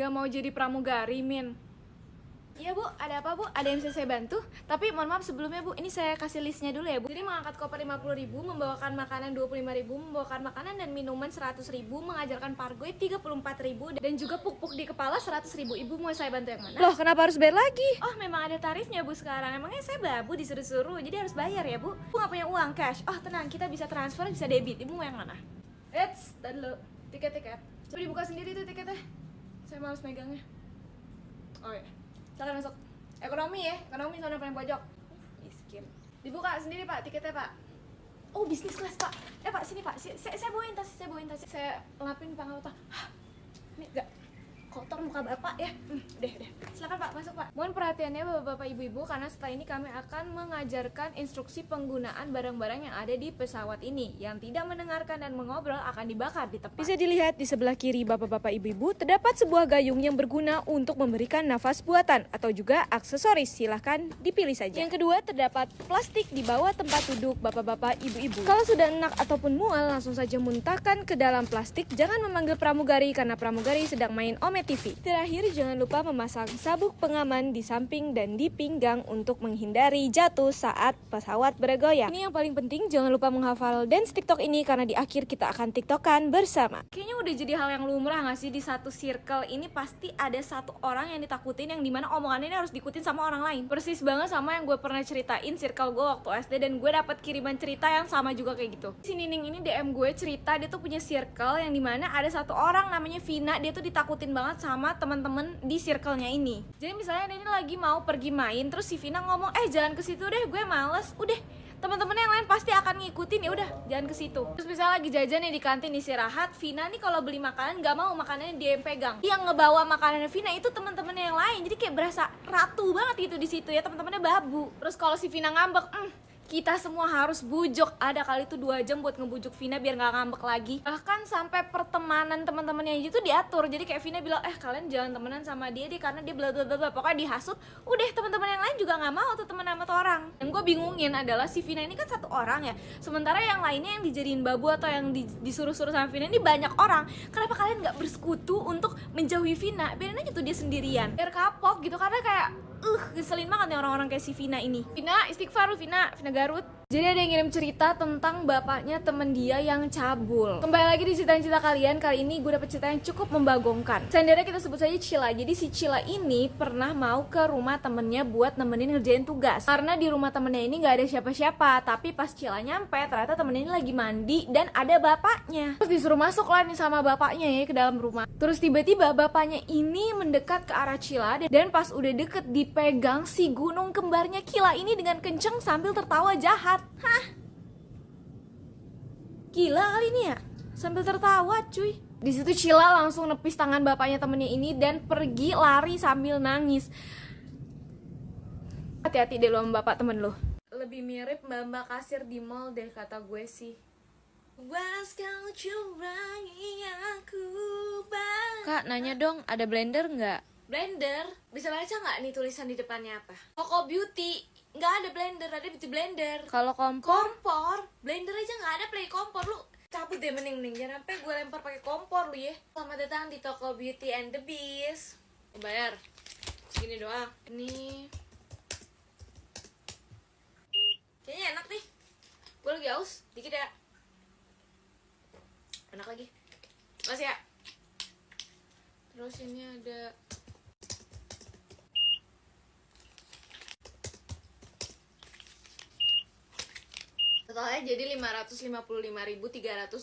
Gak mau jadi pramugari, Min? Iya Bu, ada apa Bu? Ada yang bisa saya bantu? Tapi mohon maaf sebelumnya Bu, ini saya kasih listnya dulu ya Bu. Jadi mengangkat koper 50.000, membawakan makanan 25.000, membawakan makanan dan minuman 100.000, mengajarkan pargoy 34.000, dan juga puk-puk di kepala 100.000. Ibu mau saya bantu yang mana? Loh, kenapa harus bayar lagi? Oh, memang ada tarifnya Bu sekarang. Emangnya saya babu disuruh-suruh, jadi harus bayar ya Bu? Bu nggak punya uang cash? Oh tenang, kita bisa transfer, bisa debit. Ibu mau yang mana? Eits, dan dulu tiket-tiket. Coba dibuka sendiri tuh tiketnya. Saya males megangnya. Oh ya. Silakan masuk. Ekonomi ya, ekonomi sana paling pojok. Miskin. Dibuka sendiri Pak, tiketnya Pak. Oh, bisnis kelas Pak. Pak sini Pak. Saya bawain tas, Saya lapin Pak, nggak apa-apa. Ini enggak kotor muka Bapak ya. Deh. Silakan Pak, masuk Pak. Mohon perhatiannya Bapak-bapak, Ibu-ibu, karena setelah ini kami akan mengajarkan instruksi penggunaan barang-barang yang ada di pesawat ini. Yang tidak mendengarkan dan mengobrol akan dibakar di tempat. Bisa dilihat di sebelah kiri Bapak-bapak Ibu-ibu terdapat sebuah gayung yang berguna untuk memberikan nafas buatan atau juga aksesoris. Silahkan dipilih saja. Yang kedua terdapat plastik di bawah tempat duduk Bapak-bapak Ibu-ibu. Kalau sudah enak ataupun mual langsung saja muntahkan ke dalam plastik. Jangan memanggil pramugari karena pramugari sedang main Ome TV. Terakhir jangan lupa memasang sabuk pengaman di samping dan di pinggang untuk menghindari jatuh saat pesawat bergoyang. Ini yang paling penting, jangan lupa menghafal dance TikTok ini karena di akhir kita akan tiktokan bersama. Kayaknya udah jadi hal yang lumrah gak sih, di satu circle ini pasti ada satu orang yang ditakutin, yang dimana omongannya ini harus diikutin sama orang lain. Persis banget sama yang gue pernah ceritain circle gue waktu SD, dan gue dapat kiriman cerita yang sama juga kayak gitu. Si Nining ini DM gue cerita dia tuh punya circle yang dimana ada satu orang namanya Vina, dia tuh ditakutin banget sama teman-teman di circle-nya ini. Jadi misalnya ini lagi mau pergi main, terus si Vina ngomong, jangan ke situ deh, gue males. Udah, teman-teman yang lain pasti akan ngikutin, ya udah jangan ke situ. Terus misalnya lagi jajan nih di kantin istirahat, Vina nih kalau beli makanan nggak mau makanannya dia yang pegang. Yang ngebawa makanannya Vina itu teman-teman yang lain. Jadi kayak berasa ratu banget gitu di situ ya, teman-temannya babu. Terus kalau si Vina ngambek, kita semua harus bujuk. Ada kali itu 2 jam buat ngebujuk Vina biar nggak ngambek lagi. Bahkan sampai pertemanan teman-temannya itu diatur. Jadi kayak Vina bilang, kalian jangan temenan sama dia deh karena dia bla bla bla. Pokoknya dihasut. Udah, teman-teman yang lain juga nggak mau tuh temen sama tuh orang. Yang gue bingungin adalah si Vina ini kan satu orang ya. Sementara yang lainnya yang dijadiin babu atau yang disuruh-suruh sama Vina ini banyak orang. Kenapa kalian nggak bersekutu untuk menjauhi Vina? Biarin aja tuh dia sendirian. Biar kapok gitu, karena kayak ngeselin banget nih orang-orang kayak si Vina ini. Vina, istighfar lu Vina Garut. Jadi ada yang ngirim cerita tentang bapaknya temen dia yang cabul. Kembali lagi di cerita-cerita kalian. Kali ini gue dapet cerita yang cukup membagongkan. Sendernya kita sebut saja Cila. Jadi si Cila ini pernah mau ke rumah temennya buat nemenin ngerjain tugas. Karena di rumah temennya ini gak ada siapa-siapa. Tapi pas Cila nyampe, ternyata temennya ini lagi mandi dan ada bapaknya. Terus disuruh masuk lah nih sama bapaknya ya ke dalam rumah. Terus tiba-tiba bapaknya ini mendekat ke arah Cila. Dan pas udah deket dipegang si gunung kembarnya Cila ini dengan kenceng sambil tertawa jahat. Hah? Gila kali ini ya, sambil tertawa cuy. Di situ Cila langsung nepis tangan bapaknya temennya ini dan pergi lari sambil nangis. Hati-hati deh lo sama bapak temen lo. Lebih mirip mbak-mbak kasir di mall deh kata gue sih. Was kau curangi aku bang. Kak, nanya dong, ada blender nggak? Blender? Bisa baca nggak nih tulisan di depannya apa? Koko Beauty. Nggak ada blender, ada beauty blender. Kalau kompor? Blender aja nggak ada, play kompor. Lu cabut deh mending jangan sampai gue lempar pakai kompor lu ya. Selamat datang di toko Beauty and the Beast. Bayar segini doang. Ini kayaknya enak nih. Gue lagi aus, dikit ya. Enak lagi. Masih ya. Terus ini ada totalnya jadi 555.371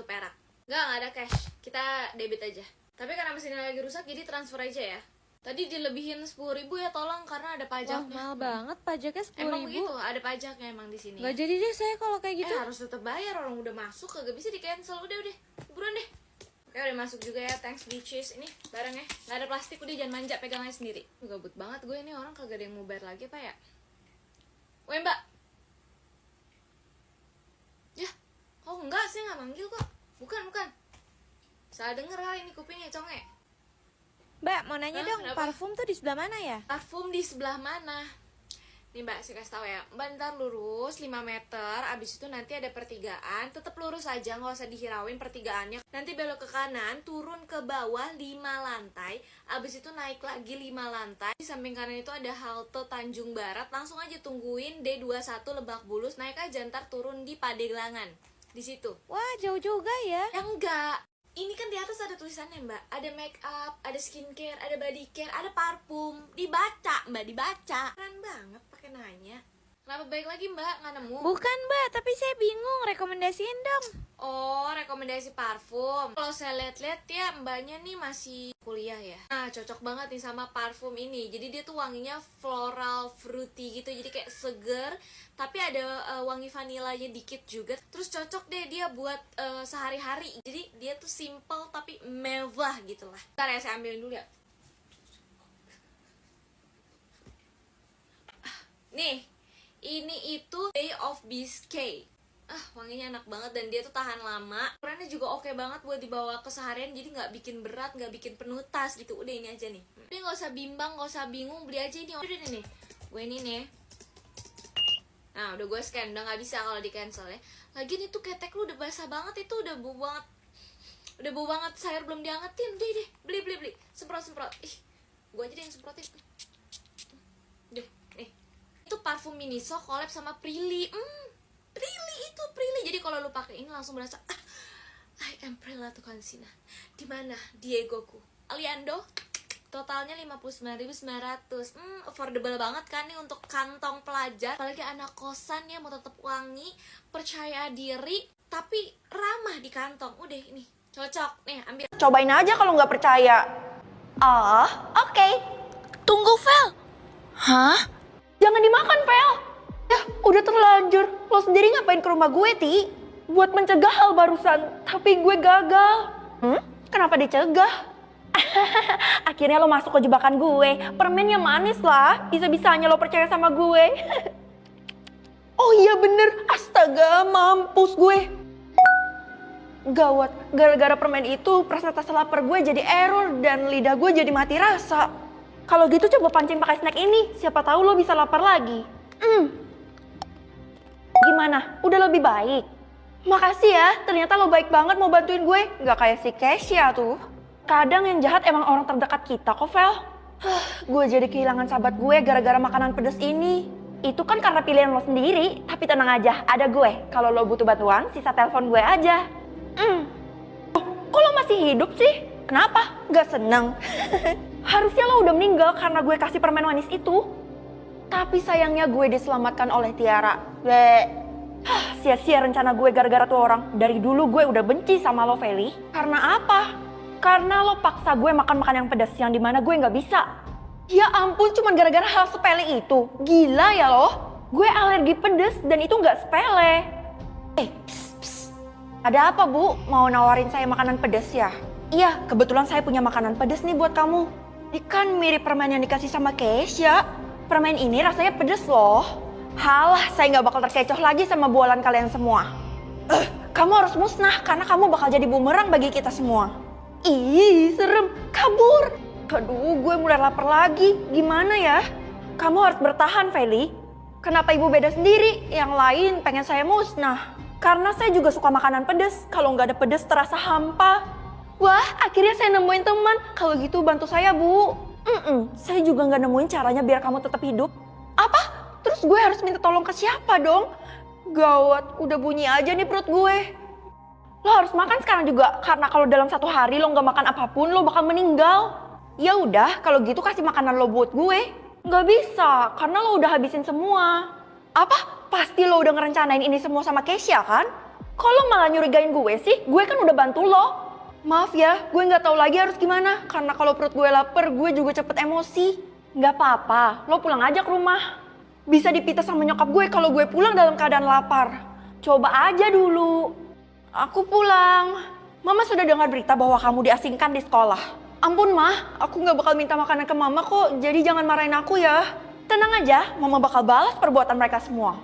perak. Nggak ada cash. Kita debit aja. Tapi karena mesinnya lagi rusak jadi transfer aja ya. Tadi dilebihin 10.000 ya tolong karena ada pajaknya. Wah, mahal banget pajaknya 10.000. Emang begitu, ada pajaknya emang di sini. Nggak jadi deh saya kalau kayak gitu. Harus tetap bayar, orang udah masuk kagak bisa di cancel. Udah buruan deh. Oke, udah masuk juga ya, thanks bitches. Ini barangnya nggak ada plastik, udah jangan manja, pegang aja sendiri. Gabut banget gue ini, orang kagak ada yang mau bayar lagi apa ya. Woi mbak. Ya, kok enggak sih, nggak manggil kok. Bukan. Salah denger kali ini kupingnya, conge. Mbak, mau nanya dong, kenapa? parfum tuh di sebelah mana ya? Parfum di sebelah mana? Nih Mbak, saya kasih tahu ya. Mbak ntar lurus 5 meter, abis itu nanti ada pertigaan. Tetap lurus aja, nggak usah dihirauin pertigaannya. Nanti belok ke kanan, turun ke bawah 5 lantai. Abis itu naik lagi 5 lantai. Di samping kanan itu ada halte Tanjung Barat. Langsung aja tungguin D21 Lebak Bulus. Naik aja, ntar turun di Padelangan. Di situ. Wah, jauh juga ya. Ya enggak. Ini kan di atas ada tulisannya Mbak. Ada make up, ada skincare, ada body care, ada parfum. Dibaca Mbak, dibaca. Keren banget pakai nanya. Kenapa balik lagi Mbak? Nggak nemu? Bukan Mbak, tapi saya bingung, rekomendasiin dong. Oh, rekomendasi parfum. Kalau saya lihat-lihat ya Mbaknya nih masih kuliah ya. Nah, cocok banget nih sama parfum ini. Jadi dia tuh wanginya floral, fruity gitu. Jadi kayak seger, tapi ada wangi vanilanya dikit juga. Terus cocok deh dia buat sehari-hari. Jadi dia tuh simple tapi mewah gitu lah. Ntar ya, saya ambilin dulu ya. Nih, ini itu Bay of Biscay. Wanginya enak banget dan dia tuh tahan lama. Ukurannya juga oke banget buat dibawa keseharian, jadi nggak bikin berat, nggak bikin penuh tas gitu. Udah ini aja nih. Tapi nggak usah bimbang, nggak usah bingung, beli aja ini. Udah nih, gue ini nih. Nah, udah gue scan, udah nggak bisa kalau di cancel ya. Lagian itu ketek lu udah basah banget, itu udah bau banget. Udah bau banget, sayur belum diangetin. Udah deh, beli. Semprot. Ih, gue aja deh yang semprotin. Deh, nih. Itu parfum Miniso collab sama Prilly. Prilly. Jadi kalau lu pakai ini langsung berasa I am Prilla Tukansina. Di mana Diegoku? Aliando. Totalnya 59.900. Affordable banget kan nih untuk kantong pelajar. Apalagi anak kosan ya mau tetap wangi, percaya diri, tapi ramah di kantong. Udah ini cocok nih, ambil. Cobain aja kalau nggak percaya. Oke. Tunggu, Vel. Hah? Jangan dimakan, Vel. Ya, udah terlanjur. Lo sendiri ngapain ke rumah gue, Ti? Buat mencegah hal barusan, tapi gue gagal. Kenapa dicegah? Akhirnya lo masuk ke jebakan gue. Permennya manis lah. Bisa-bisanya lo percaya sama gue. Oh iya bener. Astaga, mampus gue. Gawat, gara-gara permen itu persentase lapar gue jadi error dan lidah gue jadi mati rasa. Kalau gitu coba pancing pakai snack ini, siapa tahu lo bisa lapar lagi. Gimana? Udah lebih baik? Makasih ya, ternyata lo baik banget mau bantuin gue. Gak kayak si Kesha tuh. Kadang yang jahat emang orang terdekat kita kok, Vel. Gue jadi kehilangan sahabat gue gara-gara makanan pedes ini. Itu kan karena pilihan lo sendiri, tapi tenang aja, ada gue. Kalau lo butuh bantuan, sisa telepon gue aja. Kok lo masih hidup sih? Kenapa? Gak seneng? Harusnya lo udah meninggal karena gue kasih permen manis itu. Tapi sayangnya gue diselamatkan oleh Tiara. Sia-sia rencana gue gara-gara tuh orang. Dari dulu gue udah benci sama lo, Feli. Karena apa? Karena lo paksa gue makan yang pedas yang dimana gue gak bisa. Ya ampun, cuman gara-gara hal sepele itu. Gila ya lo. Gue alergi pedas dan itu gak sepele. Psst. Ada apa, Bu? Mau nawarin saya makanan pedas ya? Iya, kebetulan saya punya makanan pedas nih buat kamu. Ini kan mirip permen yang dikasih sama Kesha. Permen ini rasanya pedes loh. Halah, saya nggak bakal terkecoh lagi sama bualan kalian semua. Kamu harus musnah karena kamu bakal jadi bumerang bagi kita semua. Ih, serem. Kabur. Aduh, gue mulai lapar lagi. Gimana ya? Kamu harus bertahan, Feli. Kenapa ibu beda sendiri? Yang lain pengen saya musnah. Karena saya juga suka makanan pedes. Kalau nggak ada pedes terasa hampa. Wah, akhirnya saya nemuin teman. Kalau gitu bantu saya, Bu. Saya juga nggak nemuin caranya biar kamu tetap hidup. Apa? Terus gue harus minta tolong ke siapa dong? Gawat, udah bunyi aja nih perut gue. Lo harus makan sekarang juga, karena kalau dalam 1 hari lo nggak makan apapun, lo bakal meninggal. Ya udah, kalau gitu kasih makanan lo buat gue. Nggak bisa, karena lo udah habisin semua. Apa? Pasti lo udah ngerencanain ini semua sama Kesha kan? Kok lo malah nyurigain gue sih? Gue kan udah bantu lo. Maaf ya, gue nggak tahu lagi harus gimana. Karena kalau perut gue lapar, gue juga cepet emosi. Nggak apa-apa, lo pulang aja ke rumah. Bisa dipita sama nyokap gue kalau gue pulang dalam keadaan lapar. Coba aja dulu. Aku pulang. Mama sudah dengar berita bahwa kamu diasingkan di sekolah. Ampun Mah, aku nggak bakal minta makanan ke Mama kok. Jadi jangan marahin aku ya. Tenang aja, Mama bakal balas perbuatan mereka semua.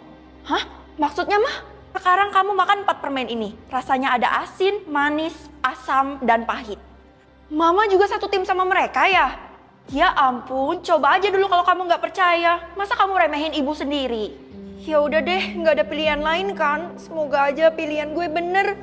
Hah? Maksudnya Mah? Sekarang kamu makan 4 permen ini. Rasanya ada asin, manis, asam, dan pahit. Mama juga satu tim sama mereka ya? Ya ampun, coba aja dulu kalau kamu nggak percaya. Masa kamu remehin ibu sendiri? Ya udah deh, nggak ada pilihan lain kan. Semoga aja pilihan gue bener.